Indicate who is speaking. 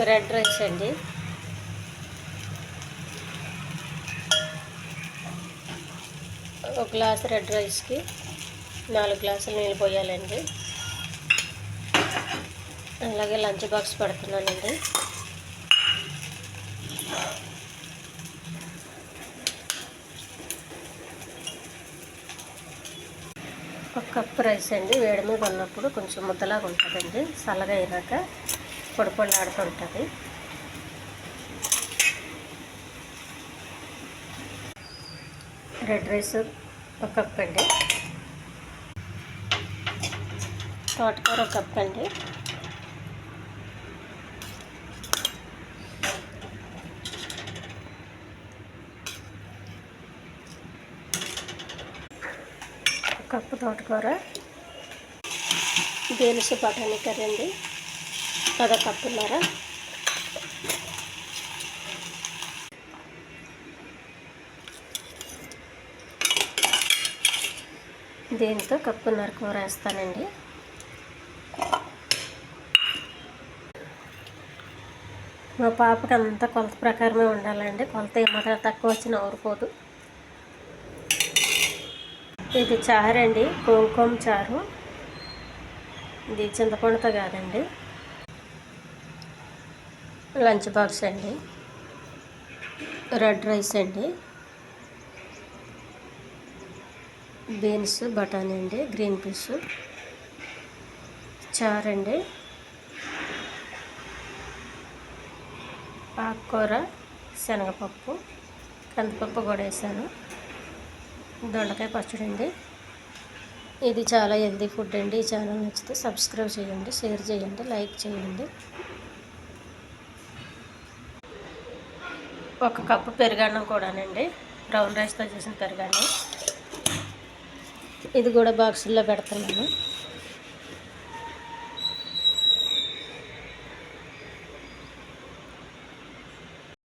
Speaker 1: Red rice అండి. ఒక glass red రైస్కి 4 గ్లాసులు నీళ్ళు పోయాలండి. అలాగే లంచ్ బాక్స్ పెడుతున్నానండి. ఒక కప్పు రైస్ అండి. వేడి మీద ఉన్నప్పుడు కొంచెం ముద్దలాగా ఉంటుందండి. చల్లగా అయినాక పొడి ఆడుతుంటుంది. రెడ్ రైస్ ఒక కప్ అండి. తోటకూర ఒక కప్ అండి. కప్పు తోటకూర. బీన్స్ బఠానీ కర్రీ అండి, అదొక కప్పున్నర. దీంతో కప్పున్నర కూర వేస్తానండి. మా పాపకి అంతా కొలత ప్రకారమే ఉండాలండి. కొలత ఏమాత్రం తక్కువ వచ్చినా ఊరుకోదు. ఇది చారు అండి, కుంకుమ చారు. ఇది చింతపండుతో కాదండి. లంచ్ బాక్స్ అండి. రెడ్ రైస్ అండి, బీన్స్ బఠానీ అండి, గ్రీన్ పీస్, చారు అండి, ఆకుకూర, శనగపప్పు, కందిపప్పు కూడా వేసాను, దొండకాయ పచ్చడి అండి. ఇది చాలా హెల్తీ ఫుడ్ అండి. ఈ ఛానల్ నచ్చితే సబ్స్క్రైబ్ చేయండి, షేర్ చేయండి, లైక్ చేయండి. ఒక కప్పు పెరుగన్నం కూడానండి, బ్రౌన్ రైస్తో చేసిన పెరుగన్నం. ఇది కూడా బాక్సుల్లో పెడుతున్నాను.